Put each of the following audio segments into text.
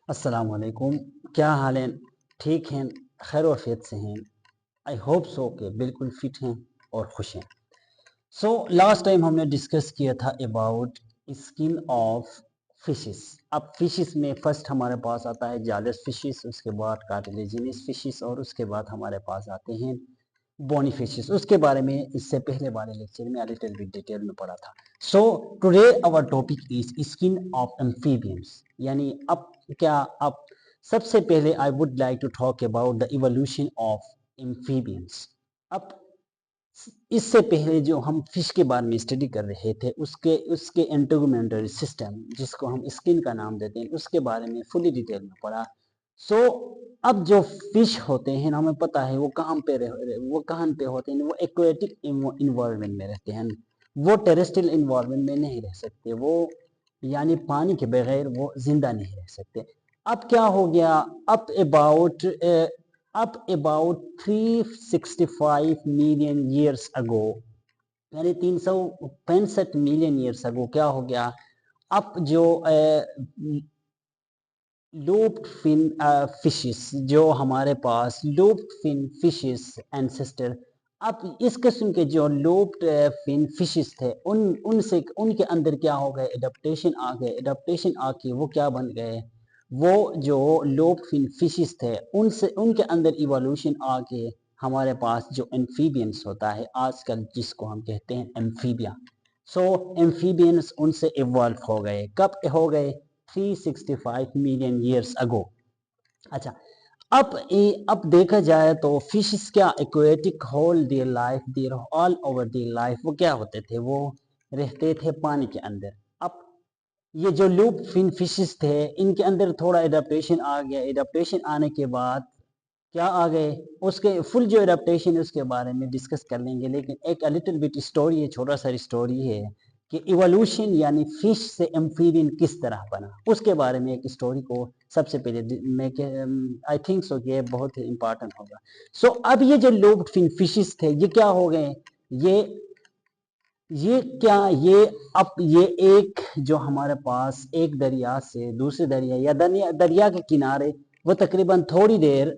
अस्सलाम वालेकुम। क्या हाल है? ठीक हैं, खैर वफियत से हैं। आई होप सो कि बिल्कुल फिट हैं और खुश हैं। सो लास्ट टाइम हमने डिस्कस किया था अबाउट स्किन ऑफ फिशेस। अब फिशेस में फर्स्ट हमारे पास आता है जालस फिशेस, उसके बाद कार्टिलेजिनस फिशेस और उसके बाद हमारे पास आते हैं बोनी फिशेस। उसके बारे में इससे पहले वाले लेक्चर में लिटिल बिट डिटेल में पढ़ा था। So today our topic is skin of amphibians, यानी अब सबसे पहले I would like to talk about the evolution of amphibians. अब इससे पहले जो हम फिश के बारे में स्टडी कर रहे थे उसके उसके इंटेगुमेंटरी सिस्टम, जिसको हम स्किन का नाम देते हैं, उसके बारे में फुली डिटेल में पढ़ा। सो अब जो फिश होते हैं हमें पता है वो कहाँ पे होते हैं। वो एक्वेटिक इन्वायरमेंट में रहते हैं, वो टेरेस्ट्रियल इन्वायरमेंट में नहीं रह सकते। वो यानी पानी के बगैर वो जिंदा नहीं रह सकते। अब क्या हो गया? Up about up about 365 million years ago, यानी 365 मिलियन ईयर्स अगो क्या हो गया? अब जो लूप्ड फिन फिशेस, जो हमारे पास लूप्ड फिन फिशेस एंसेस्टर, अब इस किस्म के जो लूप्ड फिन फिशेस थे उनसे उनके अंदर क्या हो गए? एडाप्टेशन आ गए। एडाप्टेशन आके वो क्या बन गए? वो जो लूप्ड फिन फिशेस थे उनसे उनके अंदर इवोल्यूशन आके हमारे पास जो एम्फीबियंस होता है आजकल, जिसको हम कहते हैं एम्फीबिया। सो एम्फीबियंस उनसे इवॉल्व हो गए। कब हो गए? 365 मिलियन ईयर्स अगो। अच्छा, अब देखा जाए तो फिशेस क्या aquatic whole their life, their all over their life वो क्या होते थे? वो रहते थे पानी के अंदर। अब ये जो लूप फिन फिशेस थे इनके अंदर थोड़ा एडाप्टेशन आ गया। एडाप्टेशन आने के बाद क्या आ गए? उसके फुल जो एडेप्टेशन है उसके बारे में डिस्कस कर लेंगे, लेकिन एक लिटिल बिट स्टोरी है, छोटा सा स्टोरी है कि इवोल्यूशन यानी फिश से एम्फीबियन किस तरह बना, उसके बारे में एक स्टोरी को सबसे पहले मैं आई थिंक सो कि ये बहुत इंपॉर्टेंट होगा। सो अब ये जो लोब्ड फिन फिशेस थे ये क्या हो गए? ये ये क्या ये अब ये एक जो हमारे पास एक दरिया से दूसरे दरिया या दरिया के किनारे वो तकरीबन थोड़ी देर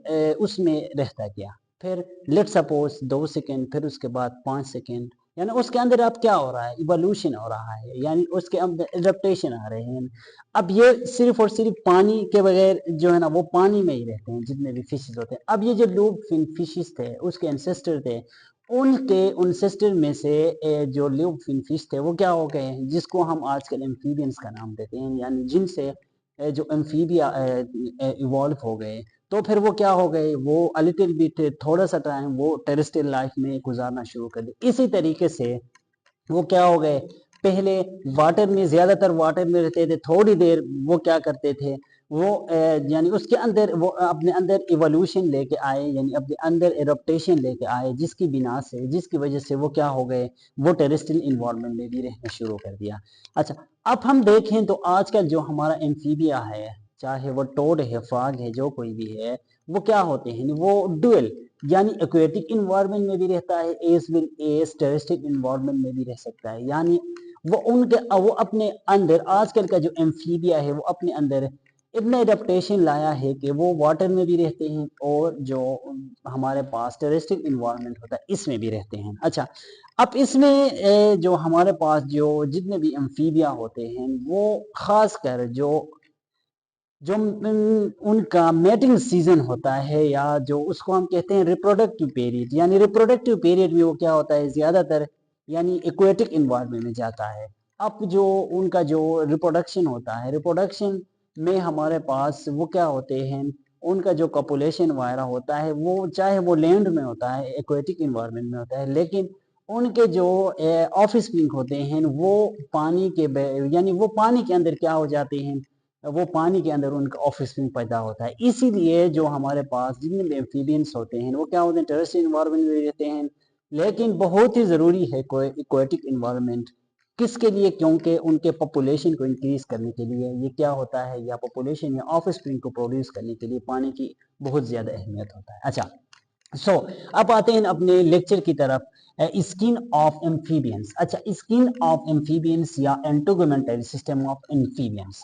उसमें रहता गया। फिर लेट सपोज 2 सेकेंड, फिर उसके बाद 5 सेकेंड, यानी उसके अंदर अब क्या हो रहा है? इवोल्यूशन हो रहा है, यानी उसके अंदर एडेप्टेशन आ रहे हैं। अब ये सिर्फ और सिर्फ पानी के बगैर जो है ना वो पानी में ही रहते हैं जितने भी फिशेज होते हैं। अब ये जो लूप फिन फिशेज थे उसके एंसेस्टर थे, उनके एंसेस्टर में से जो लिव फिन फिश थे वो क्या हो गए हैं? जिसको हम आजकल एम्फीबियंस का नाम देते हैं, यानी जिनसे जो एम्फीबिया इवॉल्व हो गए। तो फिर वो क्या हो गए? वो लिटिल बिट थोड़ा सा टाइम वो टेरेस्ट्रियल लाइफ में गुजारना शुरू कर दिया। इसी तरीके से वो क्या हो गए? पहले वाटर में, ज्यादातर वाटर में रहते थे, थोड़ी देर वो क्या करते थे? वो यानी उसके अंदर वो अपने अंदर इवोल्यूशन लेके आए, यानी अपने अंदर एडप्टेशन लेके आए, जिसकी वजह से वो क्या हो गए? वो टेरेस्ट्रियल इन्वायरमेंट में भी रहना शुरू कर दिया। अच्छा, अब हम देखें तो आजकल जो हमारा एम्फीबिया है, चाहे वो टोड है, फ्रॉग है, जो कोई भी है, वो क्या होते हैं? वो डुअल, यानी एक्वेटिक इन्वायरमेंट में भी रहता है, एज टेरेस्ट्रियल इन्वायरमेंट में भी रह सकता है। यानी वो अपने अंदर, आजकल का जो एम्फीबिया है वो अपने अंदर इतना एडेप्टेशन लाया है कि वो वाटर में भी रहते हैं और जो हमारे पास टेरेस्ट्रियल इन्वायरमेंट होता है इसमें भी रहते हैं। अच्छा, अब इसमें जो हमारे पास जो जितने भी एम्फीबिया होते हैं वो खासकर जो जो उनका मेटिंग सीजन होता है, या जो उसको हम कहते हैं रिप्रोडक्टिव पीरियड, यानी रिप्रोडक्टिव पीरियड में वो क्या होता है? ज्यादातर यानी एक्वेटिक इन्वायरमेंट में जाता है। अब जो उनका जो रिप्रोडक्शन होता है, रिप्रोडक्शन में हमारे पास वो क्या होते हैं? उनका जो कॉपुलेशन वगैरह होता है वो चाहे वो लैंड में होता है, एक्वेटिक इन्वायरमेंट में होता है, लेकिन उनके जो ऑफस्प्रिंग होते हैं वो यानी वो पानी के अंदर क्या हो जाते हैं? वो पानी के अंदर उनका ऑफस्प्रिंग पैदा होता है। इसीलिए जो हमारे पास जितने भी एम्फीबियंस होते हैं वो क्या होते हैं? टेरेस्ट्रियल इन्वायरमेंट में रहते हैं, लेकिन बहुत ही ज़रूरी है एक्वेटिक इन्वायरमेंट। किसके लिए? क्योंकि उनके पॉपुलेशन को इंक्रीज करने के लिए ये क्या होता है, या पॉपुलेशन या ऑफस्प्रिंग को प्रोड्यूस करने के लिए पानी की बहुत ज़्यादा अहमियत होता है। अच्छा, सो अब आते हैं अपने लेक्चर की तरफ। Skin of amphibians. अच्छा, स्किन ऑफ एम्फीबियंस या integumental system of amphibians.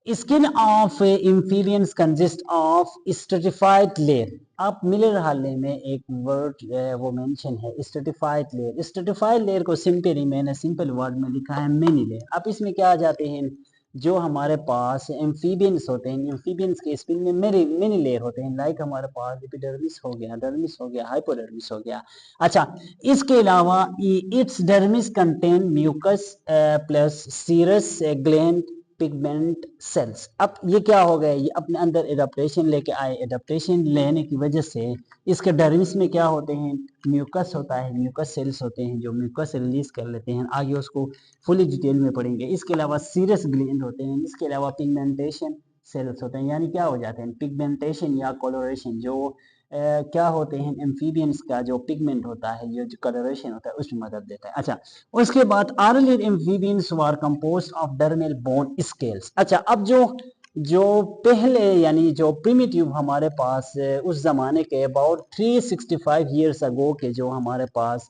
Skin of amphibians consist of stratified layer. आप मिलर हाले में एक वर्ड वो मेंशन है स्ट्रेटिफाइड लेयर। स्ट्रेटिफाइड लेयर को सिंपली मैंने सिंपल वर्ड में लिखा है मेनी लेयर। आप इसमें क्या आ जाते हैं, जो हमारे पास एम्फीबियंस होते हैं, एम्फीबियंस के स्किन में मेनी लेयर होते हैं। लाइक हमारे पास एपिडर्मिस हो गया, डर्मिस हो गया, हाइपोडर्मिस हो गया। अच्छा, इसके अलावा its dermis contain mucus plus serous gland pigment cells. अब ये क्या हो गया, ये अपने अंदर एडाप्टेशन लेके आए। एडाप्टेशन लेने की वजह से इसके डर्मिस में क्या होते हैं, म्यूकस होता है, म्यूकस सेल्स होते हैं जो म्यूकस रिलीज कर लेते हैं। आगे उसको फुली डिटेल में पढ़ेंगे। इसके अलावा सीरस ग्लैंड होते हैं। इसके अलावा पिगमेंटेशन सेल्स होते हैं, यानी क्या हो जाते हैं, पिगमेंटेशन या कलोरेशन। जो क्या होते हैं, एम्फीबियंस का जो पिगमेंट होता है, जो कलरेशन होता है, उसमें मदद देता है। अच्छा, उसके बाद early amphibians were composed of dermal bone scales. अच्छा, अब जो पहले यानी जो प्रिमिटिव हमारे पास उस जमाने के अबाउट 365 ईयर्स अगो के जो हमारे पास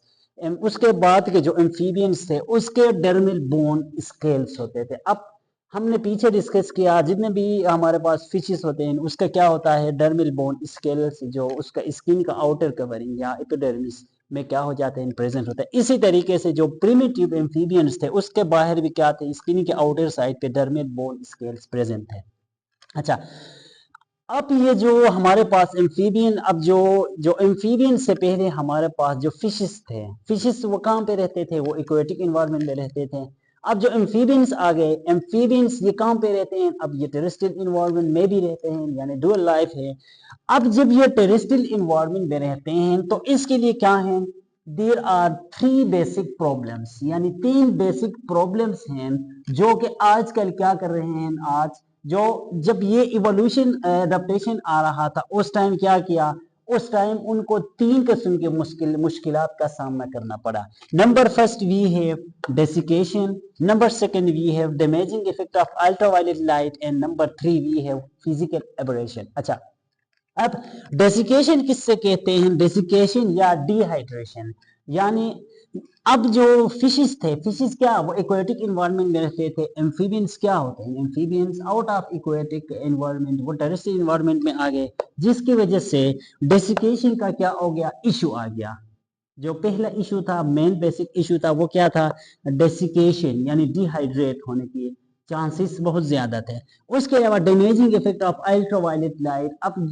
उसके बाद के जो एम्फीबियंस थे उसके डर्मल बोन स्केल्स होते थे। अब हमने पीछे डिस्कस किया जितने भी हमारे पास फिशेस होते हैं उसका क्या होता है, डर्मल बोन स्केल्स, जो उसका स्किन का आउटर कवरिंग या एपिडर्मिस में क्या हो जाते हैं, प्रेजेंट होता है। इसी तरीके से जो प्रिमिटिव एम्फीबियंस थे उसके बाहर भी क्या थे, स्किन के आउटर साइड पे डर्मल बोन स्केल्स प्रेजेंट थे। अच्छा, अब ये जो हमारे पास एम्फीबियन, अब जो एम्फीबियन से पहले हमारे पास जो फिशेस थे, फिशेस वो कहाँ पे रहते थे, वो एक्वेटिक एनवायरनमेंट में रहते थे। अब जो एम्फीबियंस आ गए, एम्फीबियंस ये कहाँ पे रहते हैं, अब ये टेरेस्ट्रियल एनवायरनमेंट में भी रहते हैं, यानी डुअल लाइफ है। अब जब ये टेरेस्ट्रियल एनवायरनमेंट में रहते हैं तो इसके लिए क्या है, देर आर 3 बेसिक प्रॉब्लम्स, यानी 3 बेसिक प्रॉब्लम्स हैं जो कि आजकल क्या कर रहे हैं। आज जो जब ये इवोल्यूशन एडेप्टेशन आ रहा था उस टाइम क्या किया, उस टाइम उनको 3 किस्म के मुश्किलात का सामना करना पड़ा। Number first we have desiccation, number second we have damaging effect of ultraviolet light, and number 3 we have physical abrasion. अच्छा, अब डेसिकेशन किससे कहते हैं, डेसिकेशन या डिहाइड्रेशन, यानी अब जो फिशेस थे, फिशेस क्या वो एक्वेटिक एनवायरनमेंट में रहते थे। एम्फीबियंस क्या होते हैं, amphibians out of aquatic environment वो टेरेस्ट्रियल एनवायरनमेंट में आ गए, जिसकी वजह से डेसिकेशन का क्या हो गया, इशू आ गया। जो पहला इशू था, मेन बेसिक इशू था, वो क्या था, डेसिकेशन, यानी डिहाइड्रेट होने की चांसेस बहुत ज्यादा थे। उसके अलावा damaging effect of ultraviolet light. अब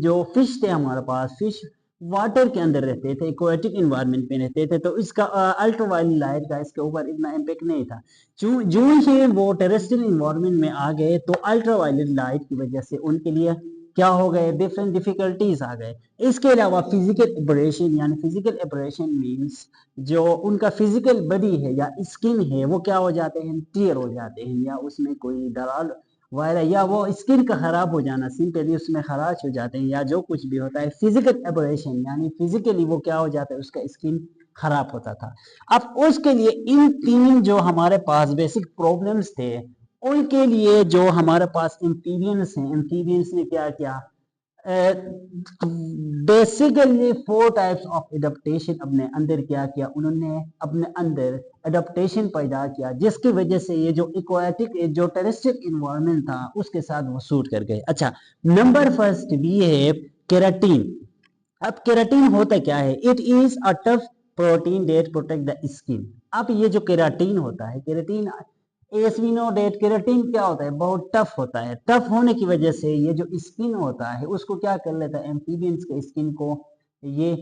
जो फिश थे हमारे पास, फिश वाटर के अंदर रहते थे, एक्वेटिक एनवायरनमेंट में रहते थे, तो इसका अल्ट्रावायलेट लाइट का इसके ऊपर इतना इम्पेक्ट नहीं था। जो ही वो टेरेस्ट्रियल एनवायरनमेंट में आ गए तो अल्ट्रावायलेट लाइट की वजह से उनके लिए क्या हो गए, डिफरेंट डिफिकल्टीज आ गए। इसके अलावा फिजिकल एब्रेशन, यानी फिजिकल एब्रेशन मींस जो उनका फिजिकल बॉडी है या स्किन है वो क्या हो जाते हैं, टीयर हो जाते हैं, या उसमें कोई दरार वगैरह, या वो स्किन का खराब हो जाना, सिंपली उसमें खराश हो जाते हैं, या जो कुछ भी होता है फिजिकल एब्रेशन, यानी फिजिकली वो क्या हो जाता है, उसका स्किन खराब होता था। अब उसके लिए इन 3 जो हमारे पास बेसिक प्रॉब्लम्स थे, उनके लिए जो हमारे पास एम्फीबियंस हैं, एम्फीबियंस ने क्या किया, बेसिकली 4 टाइप्स ऑफ एडेप्टेशन अपने अंदर क्या किया, उन्होंने अपने अंदर एडेप्टेशन पैदा किया, जिसकी वजह से ये जो इक्वाटिक जो टेरेस्ट्रियल एनवायरनमेंट था उसके साथ वो सूट कर गए। अच्छा, नंबर फर्स्ट भी है केराटिन। अब केराटिन होता क्या है, it is a tough protein that protect the skin. अब ये जो केराटिन होता है, keratin as we know that, keratin क्या होता है, बहुत टफ होता है। टफ होने की वजह से ये जो स्किन होता है उसको क्या कर लेता है, एम्फीबियंस के स्किन को, ये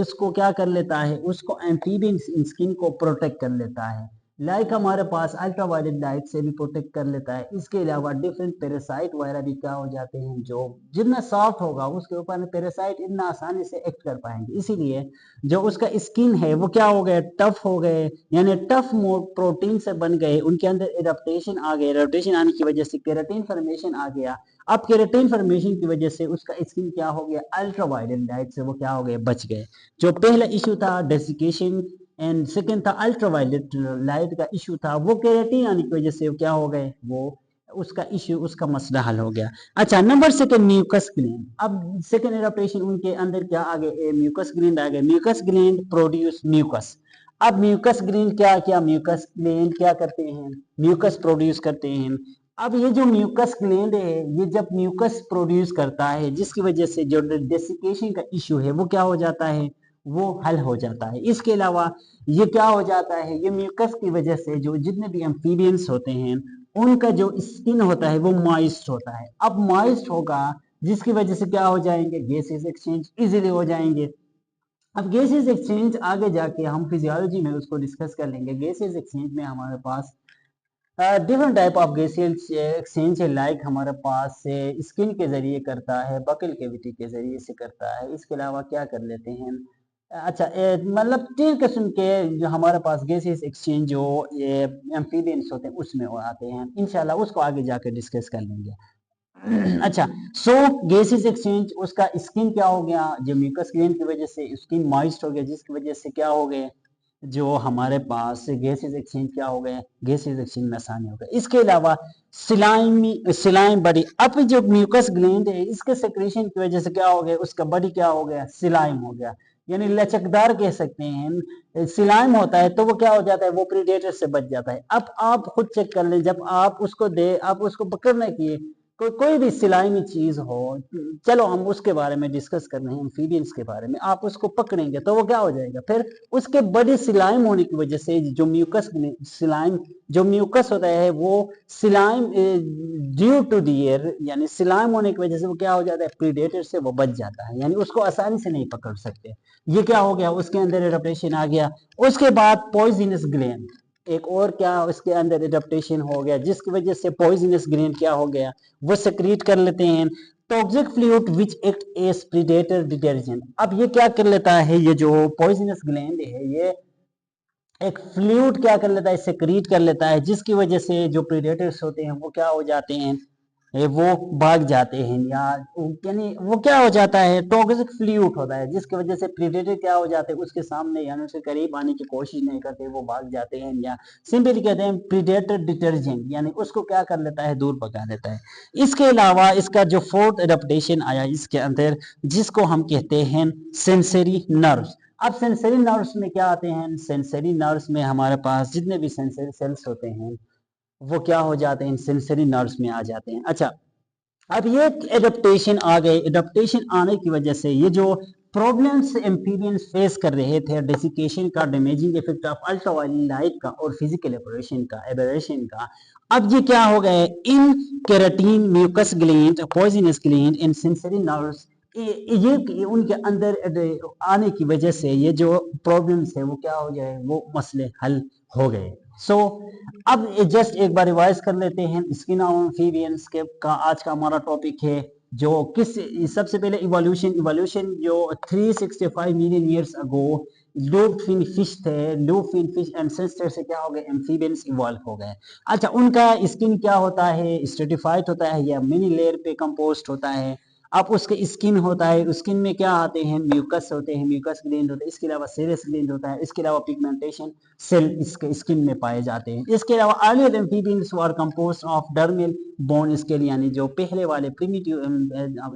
इसको क्या कर लेता है, उसको एम्फीबियंस स्किन को प्रोटेक्ट कर लेता है। लाइक हमारे पास अल्ट्रावायलेट लाइट से भी प्रोटेक्ट कर लेता है। इसके अलावा डिफरेंट पैरासाइट वगैरह भी क्या हो जाते हैं, जो जितना सॉफ्ट होगा उसके ऊपर पैरासाइट इतना आसानी से एक्ट कर पाएंगे, इसीलिए जो उसका स्किन है वो क्या हो गए, टफ हो गए, यानी टफ प्रोटीन से बन गए, उनके अंदर एडाप्टेशन आ गए। एडाप्टेशन आने की वजह से केराटिन फॉर्मेशन आ गया। अब केराटिन फॉर्मेशन की वजह से उसका स्किन क्या हो गया, अल्ट्रावायलेट लाइट से वो क्या हो गए, बच गए। जो पहला इशू था डेसिकेशन एंड सेकेंड था अल्ट्रावायलेट लाइट का इशू था, वो केराटिन आने की वजह से क्या हो गए, वो उसका इशू, उसका मसला हल हो गया। अच्छा, नंबर सेकंड म्यूकस ग्लैंड। अब सेकंड एडाप्टेशन उनके अंदर क्या आ गए, म्यूकस ग्लैंड आ गए। Mucus gland produce mucus. अब म्यूकस ग्लैंड क्या क्या, म्यूकस ग्लैंड क्या करते हैं, म्यूकस प्रोड्यूस करते हैं। अब ये जो म्यूकस ग्लैंड है, ये जब म्यूकस प्रोड्यूस करता है, जिसकी वजह से जो डेसिकेशन का इशू है वो क्या हो जाता है, वो हल हो जाता है। इसके अलावा ये क्या हो जाता है, ये म्यूकस की वजह से जो जितने भी एम्फीबियंस होते हैं उनका जो स्किन होता है वो मॉइस्ट होता है। अब मॉइस्ट होगा, जिसकी वजह से क्या हो जाएंगे, गैसेस एक्सचेंज इजीली हो जाएंगे। अब गैसेस एक्सचेंज आगे जाके हम फिजियोलॉजी में उसको डिस्कस कर लेंगे। गैसेस एक्सचेंज में हमारे पास different type of gases exchange है, लाइक हमारे पास स्किन के जरिए करता है, बकल कैविटी के जरिए से करता है। इसके अलावा क्या कर लेते हैं, अच्छा मतलब 3 किस्म के जो हमारे पास गैसेस एक्सचेंज जो एम्फीबियंस होते हैं उसमें आते हैं। इंशाल्लाह उसको आगे जाकर डिस्कस कर लेंगे। अच्छा, सो गैसेस एक्सचेंज, उसका स्किन क्या हो गया, जो म्यूकस ग्लैंड की वजह से स्किन मॉइस्ट हो गया, जिसकी वजह से क्या हो गए, जो हमारे पास गैसेस एक्सचेंज क्या हो गए, गैसेस एक्सचेंज में आसानी हो गई। इसके अलावा सिलाइम बॉडी, अब जो म्यूकस ग्लैंड है इसके सेक्रेशन की वजह से क्या हो गया, उसका बॉडी क्या हो गया, सिलाइम हो गया, यानी लचकदार कह सकते हैं। सिलाइम होता है तो वो क्या हो जाता है, वो प्रीडेटर से बच जाता है। अब आप खुद चेक कर लें, जब आप उसको पकड़ने की कोई भी सिलाइमी चीज हो, चलो हम उसके बारे में डिस्कस कर रहे हैं, एम्फीबियंस के बारे में, आप उसको पकड़ेंगे तो वो क्या हो जाएगा, फिर उसके बड़ी सिलाइम होने की वजह से जो म्यूकस होता है वो सिलाइम ड्यू टू दियर, यानी सिलाइम होने की वजह से वो क्या हो जाता है, प्रीडेटर से वो बच जाता है, यानी उसको आसानी से नहीं पकड़ सकते। ये क्या हो गया, उसके अंदर एडेप्टेशन आ गया। उसके बाद पॉइजनस ग्लैंड, एक और क्या उसके अंदर एडेप्टेशन हो गया, जिसकी वजह से पॉइजनस ग्लैंड क्या हो गया, वो सेक्रेट कर लेते हैं toxic fluid which act as predator detergent. अब ये क्या कर लेता है, ये जो पॉइजनस ग्लैंड है ये एक फ्लूइड क्या कर लेता है, सेक्रेट कर लेता है, जिसकी वजह से जो प्रीडेटर्स होते हैं वो क्या हो जाते हैं, वो भाग जाते हैं, या यानी वो क्या हो जाता है, टॉक्सिक फ्लूइड होता है, जिसकी वजह से प्रीडेटर क्या हो जाते हैं, उसके सामने यानी उसके करीब आने की कोशिश नहीं करते, वो भाग जाते हैं, या सिंपली कहते हैं प्रीडेटर डिटर्जेंट, यानी उसको क्या कर लेता है, दूर भगा लेता है। इसके अलावा इसका जो फोर्थ एडेप्टेशन आया इसके अंदर, जिसको हम कहते हैं सेंसरी नर्व्स। अब सेंसरी नर्व्स में क्या आते हैं, सेंसरी नर्व्स में हमारे पास जितने भी सेंसरी सेल्स होते हैं वो क्या हो जाते हैं, सेंसरी नर्व्स में आ जाते हैं। अच्छा, अब ये एडेप्टेशन आ गए, एडेप्टेशन आने की वजह से ये जो प्रॉब्लम्स एम्फीबियंस फेस कर रहे थे, डेसिकेशन का, damaging effect of ultraviolet light का और फिजिकल एबरेशन का, अब ये क्या हो गए, इन keratin, mucus gland, poisonous gland इन सेंसरी नर्व्स, ये उनके अंदर आने की वजह से ये जो प्रॉब्लम्स है वो क्या हो जाए, वो मसले हल हो गए। सो अब जस्ट एक बार रिवाइज कर लेते हैं, स्किन ऑफ एम्फीबियंस के का आज का हमारा टॉपिक है, जो किस सबसे पहले इवोल्यूशन जो 365 million years ago lobe fin fish थे, लूप फिन फिश एंसेस्टर से क्या हो गए, एम्फीबियंस इवॉल्व हो गए। अच्छा, उनका स्किन क्या होता है, स्ट्रेटिफाइड होता है या मिनी लेयर पे कंपोस्ट होता है। अब उसके स्किन होता है, स्किन में क्या आते हैं, म्यूकस होते हैं, म्यूकस ग्लैंड होते हैं, इसके अलावा सेरेस ग्लैंड होता है, इसके अलावा पिगमेंटेशन सेल इसके स्किन में पाए जाते हैं। इसके अलावा earlier amphibians were compost of dermal bone scale, यानी जो पहले वाले प्रिमिटिव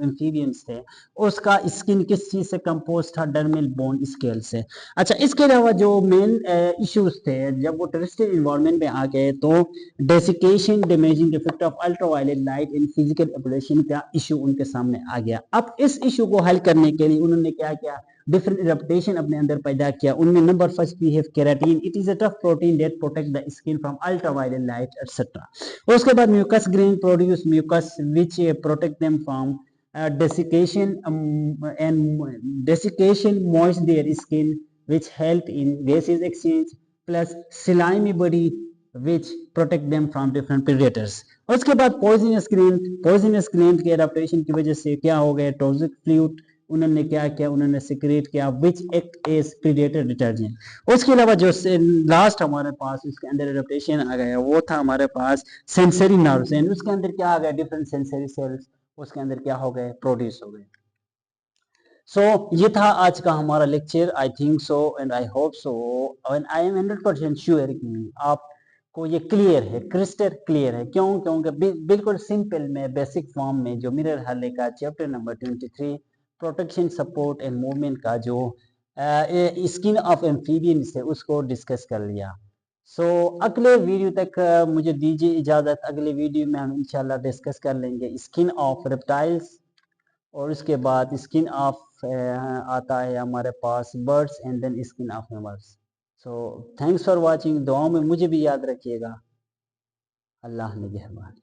एम्फीबियंस थे उसका स्किन किस चीज से कंपोस्ट था, डर्मल बोन स्केल से। अच्छा, इसके अलावा जो मेन इश्यूज थे जब वो टेरेस्ट्रियल इन्वायरमेंट में आ गए तो desiccation, damaging effect of ultraviolet light in physical ablation का इशू उनके सामने आ गया। अब इस इशू को हल करने के लिए उन्होंने क्या किया, डिफरेंट एडेप्टेशन अपने अंदर पैदा किया। उनमें नंबर फर्स्ट भी है keratin, it is a tough protein that protect the skin from ultraviolet light etcetera. उसके बाद mucus gland produce mucus which protect them from desiccation and desiccation moist their skin which help in gases exchange plus slimy body which protect them from different predators। उसके बाद poisonous gland के adaptation की वजह से क्या हो गया, toxic fluid उन्होंने क्या किया, उन्होंने सिक्रेट किया which act as predator detergent. उसके अलावा जो लास्ट हमारे पास उसके अंदर एडेप्टेशन आ गया वो था हमारे पास सेंसरी नर्व्स, एंड उसके अंदर क्या आ गया, डिफरेंट सेंसरी सेल्स उसके अंदर क्या हो गए, प्रोड्यूस हो गए। सो ये था आज का हमारा lecture. I think so and I hope so and I am 100% sure कि आपको ये क्लियर है, क्रिस्टल क्लियर है। क्यों? क्योंकि बिल्कुल सिंपल में बेसिक फॉर्म में जो मिरर हले का chapter number 23 protection, support and movement का जो स्किन ऑफ एम्फीबियंस है उसको डिस्कस कर लिया। अगले वीडियो तक मुझे दीजिए इजाज़त। अगले वीडियो में हम इंशाल्लाह डिस्कस कर लेंगे स्किन ऑफ रेप्टाइल्स, और उसके बाद स्किन ऑफ आता है हमारे पास birds and then skin of mammals. Thanks for watching. दुआओं में मुझे भी याद रखिएगा। अल्लाह निगहबान।